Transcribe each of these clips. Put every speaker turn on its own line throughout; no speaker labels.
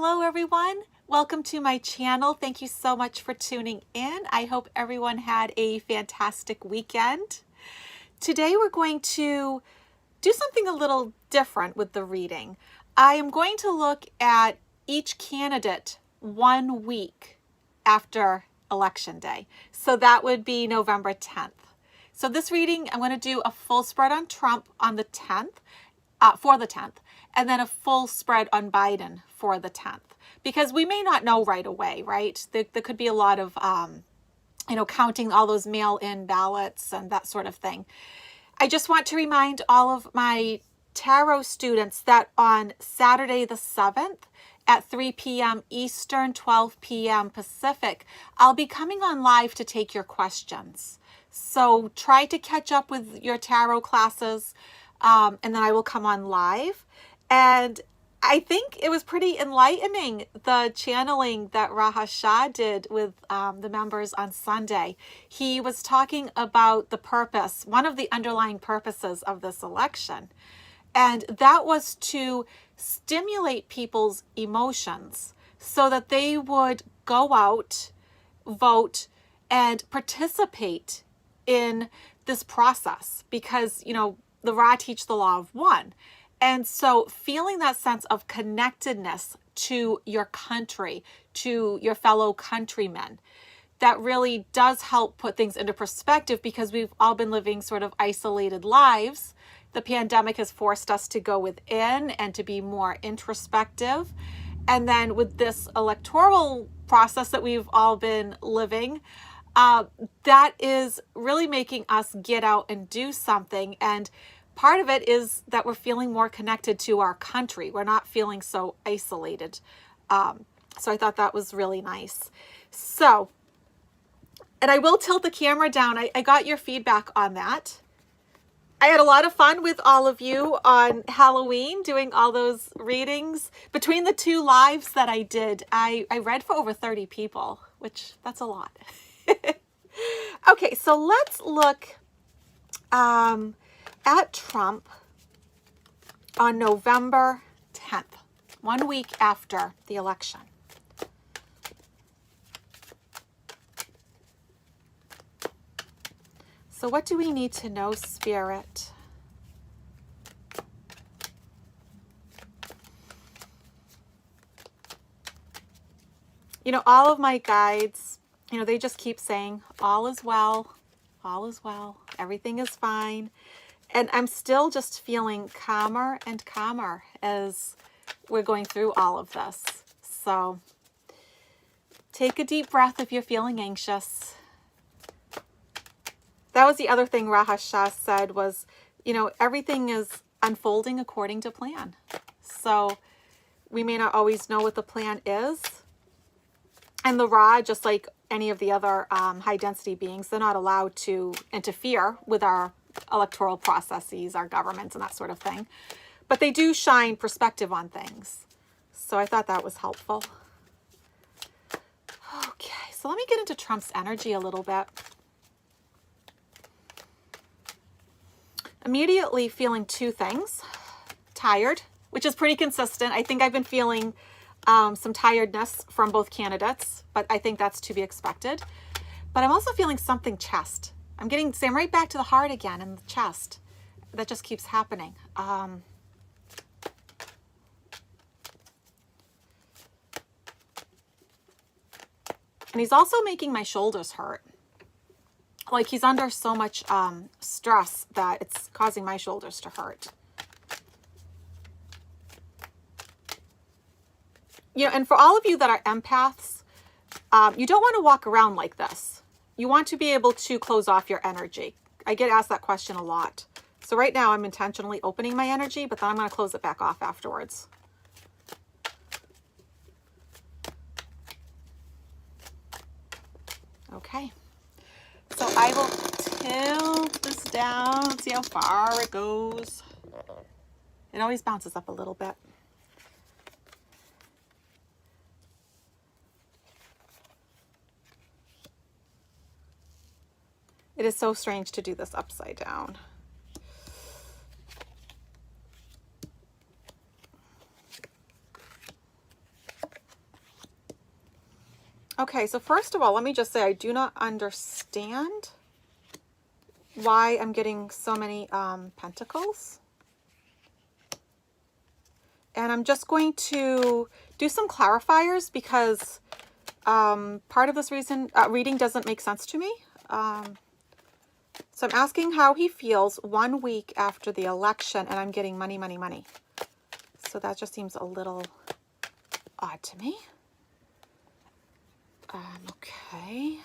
Hello everyone, welcome to my channel. Thank you so much for tuning in. I hope everyone had a fantastic weekend. Today we're going to do something a little different with the reading. I am going to look at each candidate 1 week after Election Day. So that would be November 10th. So this reading, I'm going to do a full spread on Trump on the 10th, for the 10th, and then a full spread on Biden for the 10th. Because we may not know right away, right? There could be a lot of, counting all those mail-in ballots and that sort of thing. I just want to remind all of my tarot students that on Saturday the 7th at 3 p.m. Eastern, 12 p.m. Pacific, I'll be coming on live to take your questions. So try to catch up with your tarot classes, and then I will come on live. And I think it was pretty enlightening, the channeling that Raha Shah did with the members on Sunday. He was talking about the purpose, one of the underlying purposes of this election. And that was to stimulate people's emotions so that they would go out, vote, and participate in this process. Because, the Ra teach the law of one. And so feeling that sense of connectedness to your country, to your fellow countrymen, that really does help put things into perspective, because we've all been living sort of isolated lives. The pandemic has forced us to go within and to be more introspective. And then with this electoral process that we've all been living, that is really making us get out and do something. And part of it is that we're feeling more connected to our country. We're not feeling so isolated. So I thought that was really nice. So, and I will tilt the camera down. I got your feedback on that. I had a lot of fun with all of you on Halloween doing all those readings. Between the 2 lives that I did, I read for over 30 people, which that's a lot. Okay, so let's look at Trump on November 10th, 1 week after the election. So what do we need to know, Spirit? All of my guides, they just keep saying, all is well, everything is fine. And I'm still just feeling calmer and calmer as we're going through all of this. So take a deep breath if you're feeling anxious. That was the other thing Raha Shah said was, everything is unfolding according to plan. So we may not always know what the plan is. And the Ra, just like any of the other high density beings, they're not allowed to interfere with our electoral processes, our governments, and that sort of thing. But they do shine perspective on things. So I thought that was helpful. Okay, so let me get into Trump's energy a little bit. Immediately feeling 2 things. Tired, which is pretty consistent. I think I've been feeling some tiredness from both candidates, but I think that's to be expected. But I'm also feeling something chest. I'm right back to the heart again and the chest. That just keeps happening. And he's also making my shoulders hurt. Like he's under so much stress that it's causing my shoulders to hurt. And for all of you that are empaths, you don't want to walk around like this. You want to be able to close off your energy. I get asked that question a lot. So right now I'm intentionally opening my energy, but then I'm going to close it back off afterwards. Okay. So I will tilt this down, see how far it goes. It always bounces up a little bit. It is so strange to do this upside down. Okay, so first of all, let me just say I do not understand why I'm getting so many pentacles. And I'm just going to do some clarifiers because part of this reading doesn't make sense to me. So I'm asking how he feels 1 week after the election, and I'm getting money, money, money. So that just seems a little odd to me. Okay.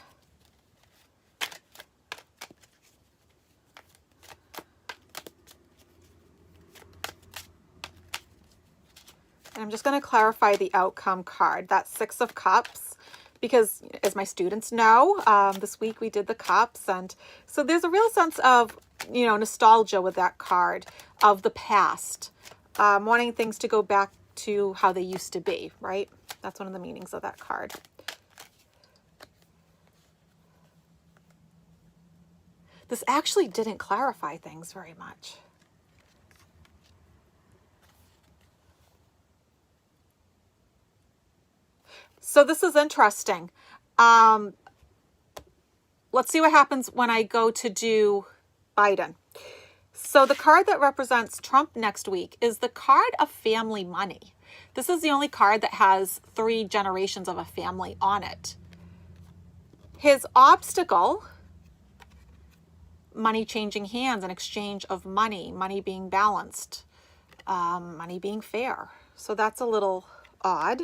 And I'm just going to clarify the outcome card. That's 6 of Cups, because as my students know, this week we did the Cups. And so there's a real sense of, you know, nostalgia with that card of the past, wanting things to go back to how they used to be, right? That's one of the meanings of that card. This actually didn't clarify things very much. So this is interesting. Let's see what happens when I go to do Biden. So the card that represents Trump next week is the card of family money. This is the only card that has 3 generations of a family on it. His obstacle, money changing hands, an exchange of money, money being balanced, money being fair. So that's a little odd.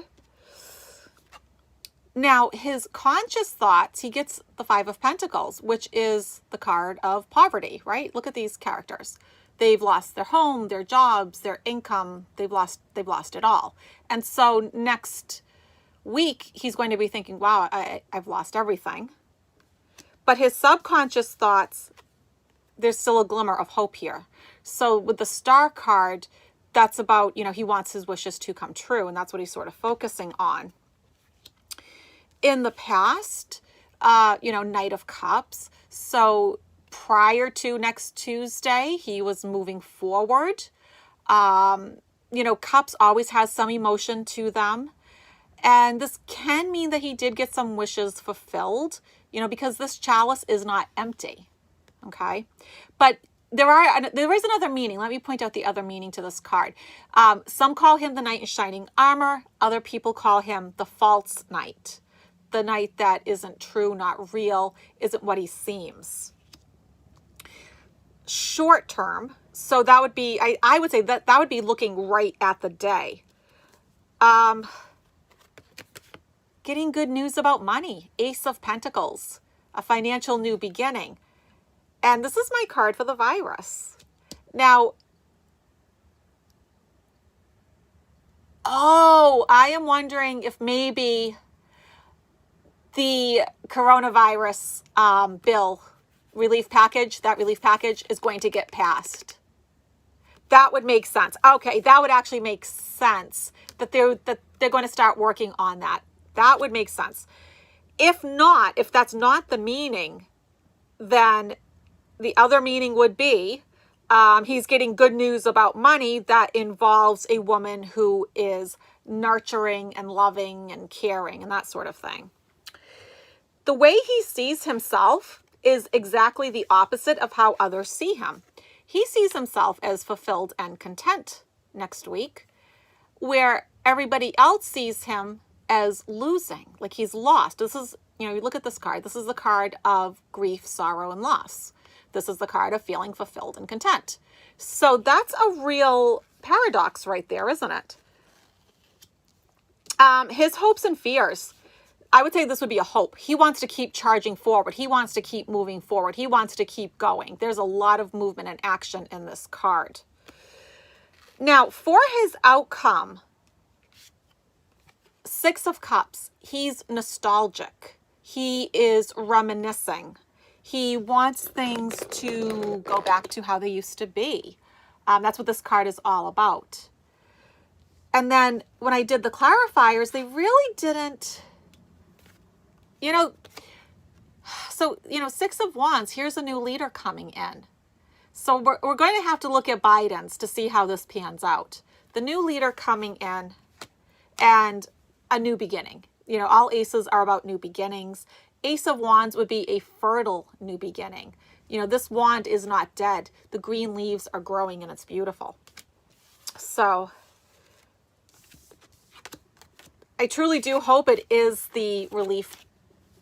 Now, his conscious thoughts, he gets the 5 of Pentacles, which is the card of poverty, right? Look at these characters. They've lost their home, their jobs, their income. They've lost it all. And so next week, he's going to be thinking, wow, I've lost everything. But his subconscious thoughts, there's still a glimmer of hope here. So with the Star card, that's about, you know, he wants his wishes to come true. And that's what he's sort of focusing on. In the past, you know, Knight of Cups. So prior to next Tuesday, he was moving forward. You know, Cups always has some emotion to them. And this can mean that he did get some wishes fulfilled, you know, because this chalice is not empty. Okay. But there is another meaning. Let me point out the other meaning to this card. Some call him the knight in shining armor. Other people call him the false knight. The knight that isn't true, not real, isn't what he seems. Short term, so that would be, I would say that would be looking right at the day. Getting good news about money, Ace of Pentacles, a financial new beginning. And this is my card for the virus. Now, oh, I am wondering if maybe the coronavirus bill relief package, that relief package is going to get passed. That would make sense. Okay, that would actually make sense that they're going to start working on that. That would make sense. If not, if that's not the meaning, then the other meaning would be he's getting good news about money that involves a woman who is nurturing and loving and caring and that sort of thing. The way he sees himself is exactly the opposite of how others see him. He sees himself as fulfilled and content next week, where everybody else sees him as losing, like he's lost. This is, you know, you look at this card. This is the card of grief, sorrow, and loss. This is the card of feeling fulfilled and content. So that's a real paradox right there, isn't it? His hopes and fears. I would say this would be a hope. He wants to keep charging forward. He wants to keep moving forward. He wants to keep going. There's a lot of movement and action in this card. Now, for his outcome, 6 of Cups, he's nostalgic. He is reminiscing. He wants things to go back to how they used to be. That's what this card is all about. And then when I did the clarifiers, they really didn't... You know, so, you know, 6 of Wands, here's a new leader coming in. So we're going to have to look at Biden's to see how this pans out. The new leader coming in and a new beginning. You know, all aces are about new beginnings. Ace of Wands would be a fertile new beginning. You know, this wand is not dead. The green leaves are growing and it's beautiful. So I truly do hope it is the relief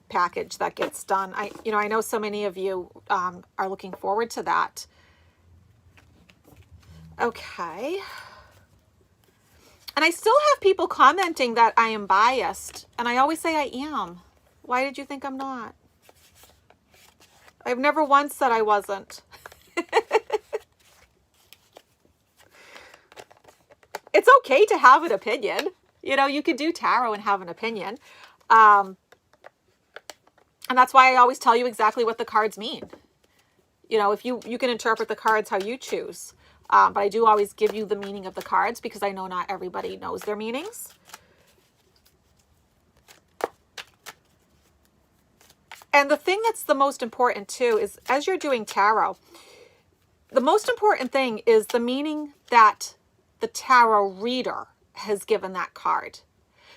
package that gets done. I know so many of you are looking forward to that. Okay. And I still have people commenting that I am biased. And I always say I am. Why did you think I'm not? I've never once said I wasn't. It's okay to have an opinion. You know, you can do tarot and have an opinion. And that's why I always tell you exactly what the cards mean. You know, if you can interpret the cards how you choose. But I do always give you the meaning of the cards because I know not everybody knows their meanings. And the thing that's the most important too is as you're doing tarot, the most important thing is the meaning that the tarot reader has given that card.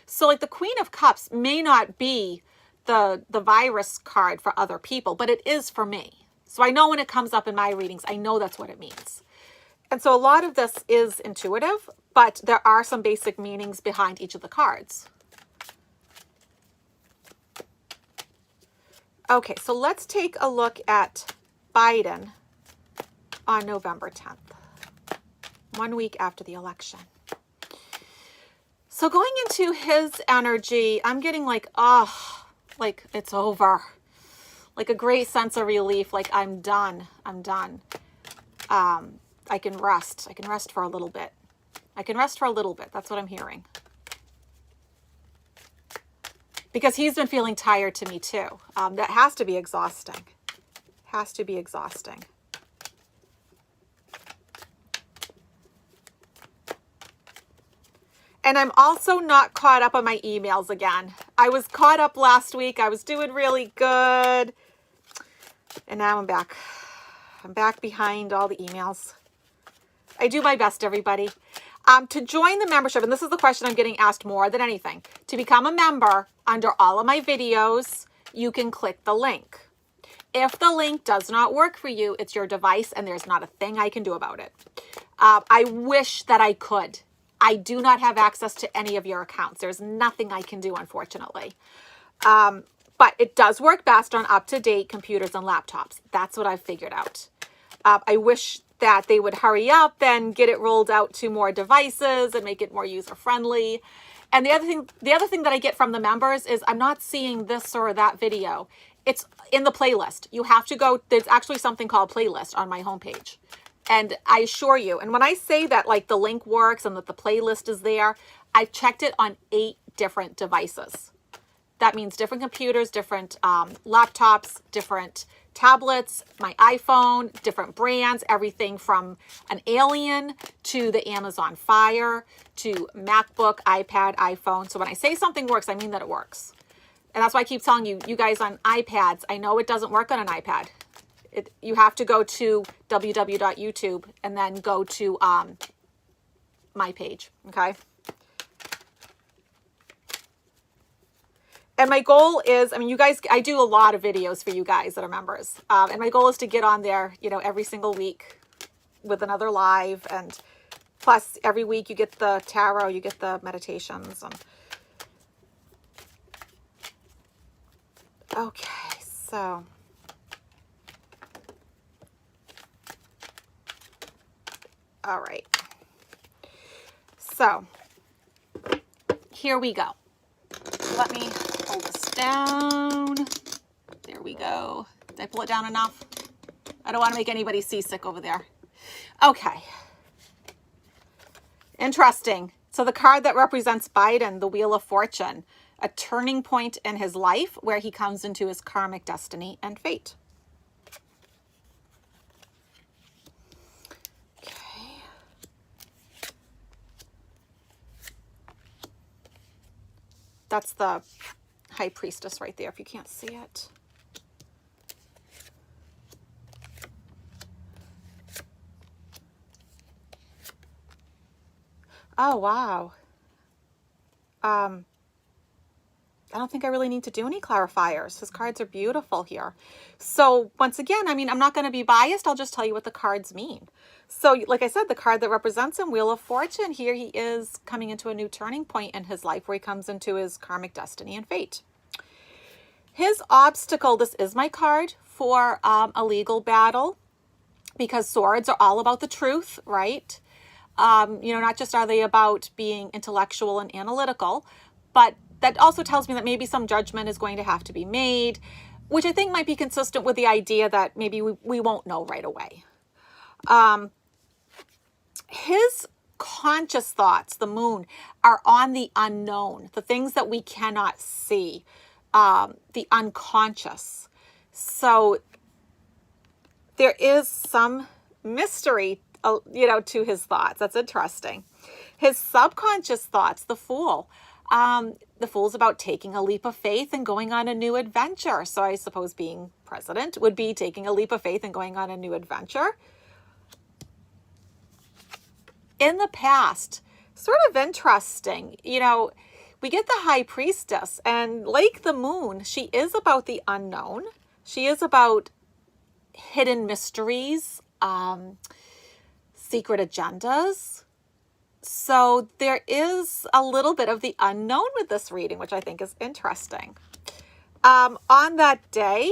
So like the Queen of Cups may not be the virus card for other people, but it is for me. So I know when it comes up in my readings, I know that's what it means. And so a lot of this is intuitive, but there are some basic meanings behind each of the cards. Okay, so let's take a look at Biden on November 10th, 1 week after the election. So going into his energy, I'm getting like, oh, like it's over. Like a great sense of relief, like I'm done. I'm done. I can rest. I can rest for a little bit. I can rest for a little bit. That's what I'm hearing. Because he's been feeling tired to me too. That has to be exhausting. Has to be exhausting. And I'm also not caught up on my emails again. I was caught up last week. I was doing really good. And now I'm back. I'm back behind all the emails. I do my best, everybody. To join the membership, and this is the question I'm getting asked more than anything. To become a member, under all of my videos, you can click the link. If the link does not work for you, it's your device and there's not a thing I can do about it. I wish that I could. I do not have access to any of your accounts. There's nothing I can do, unfortunately. But it does work best on up-to-date computers and laptops. That's what I've figured out. I wish that they would hurry up and get it rolled out to more devices and make it more user-friendly. And the other thing that I get from the members is I'm not seeing this or that video. It's in the playlist. You have to go, there's actually something called playlist on my homepage. And I assure you, and when I say that like the link works and that the playlist is there, I've checked it on 8 different devices. That means different computers, different laptops, different tablets, my iPhone, different brands, everything from an Alien to the Amazon Fire to MacBook, iPad, iPhone. So when I say something works, I mean that it works. And that's why I keep telling you, you guys on iPads, I know it doesn't work on an iPad. You have to go to www.youtube and then go to my page, okay? And my goal is, I mean, you guys, I do a lot of videos for you guys that are members. And my goal is to get on there, you know, every single week with another live. And plus every week you get the tarot, you get the meditations. And okay, so. All right. So here we go. Let me pull this down. There we go. Did I pull it down enough? I don't want to make anybody seasick over there. Okay. Interesting. So the card that represents Biden, the Wheel of Fortune, a turning point in his life where he comes into his karmic destiny and fate. Okay. That's the High Priestess right there, if you can't see it. Oh, wow. I don't think I really need to do any clarifiers. His cards are beautiful here. So once again, I mean, I'm not going to be biased. I'll just tell you what the cards mean. So like I said, the card that represents him, Wheel of Fortune, here he is coming into a new turning point in his life where he comes into his karmic destiny and fate. His obstacle, this is my card for a legal battle, because swords are all about the truth, right? You know, not just are they about being intellectual and analytical, but that also tells me that maybe some judgment is going to have to be made, which I think might be consistent with the idea that maybe we won't know right away. His conscious thoughts, the moon, are on the unknown, the things that we cannot see, the unconscious. So there is some mystery, you know, to his thoughts. That's interesting. His subconscious thoughts, the Fool. The Fool's about taking a leap of faith and going on a new adventure. So I suppose being president would be taking a leap of faith and going on a new adventure. In the past, sort of interesting, you know, we get the High Priestess, and like the moon, she is about the unknown. She is about hidden mysteries, secret agendas. So there is a little bit of the unknown with this reading, which I think is interesting. On that day,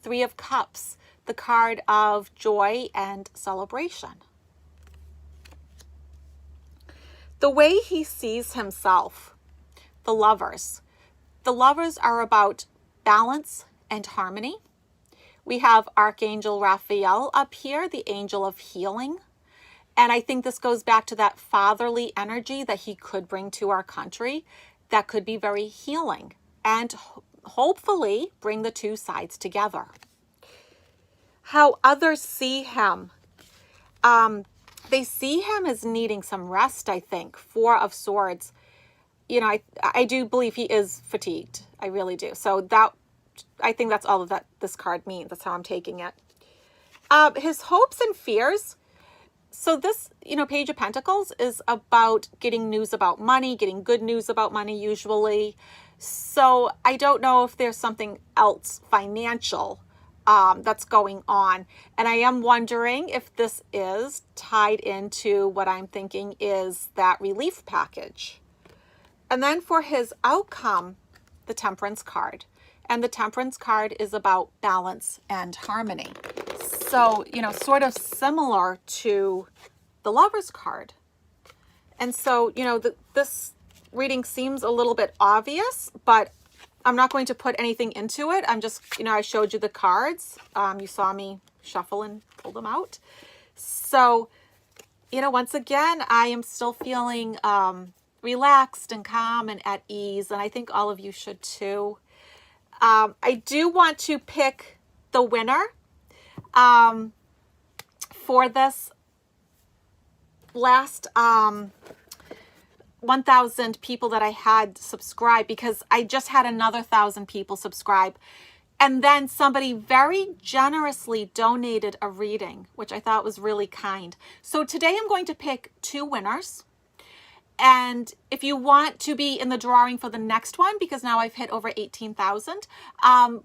Three of Cups, the card of joy and celebration. The way he sees himself, the Lovers. The Lovers are about balance and harmony. We have Archangel Raphael up here, the angel of healing. And I think this goes back to that fatherly energy that he could bring to our country that could be very healing and hopefully bring the two sides together. How others see him. They see him as needing some rest, I think. Four of Swords. You know, I do believe he is fatigued. I really do. So that, I think that's all of that this card means. That's how I'm taking it. His hopes and fears. So this, you know, Page of Pentacles is about getting news about money, getting good news about money usually. So I don't know if there's something else financial that's going on. And I am wondering if this is tied into what I'm thinking is that relief package. And then for his outcome, the Temperance card. And the Temperance card is about balance and harmony. So, you know, sort of similar to the Lover's card. And so, you know, this reading seems a little bit obvious, but I'm not going to put anything into it. I'm just, you know, I showed you the cards. You saw me shuffle and pull them out. So, you know, once again, I am still feeling relaxed and calm and at ease. And I think all of you should too. I do want to pick the winner for this last 1,000 people that I had subscribe, because I just had another 1,000 people subscribe. And then somebody very generously donated a reading, which I thought was really kind. So today I'm going to pick two winners. And if you want to be in the drawing for the next one, because now I've hit over 18,000, I'll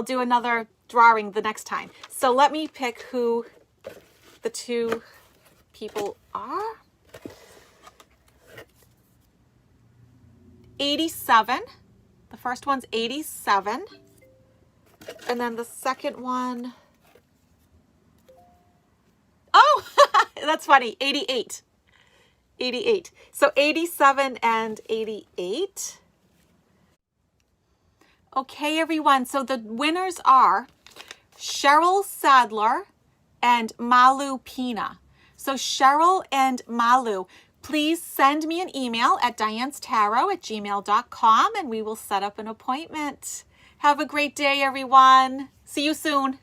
do another drawing the next time. So let me pick who the two people are. 87. The first one's 87. And then the second one, oh, that's funny, 88. 88. So 87 and 88. Okay, everyone. So the winners are Cheryl Sadler and Malu Pina. So Cheryl and Malu, please send me an email at diannestarot@gmail.com and we will set up an appointment. Have a great day, everyone. See you soon.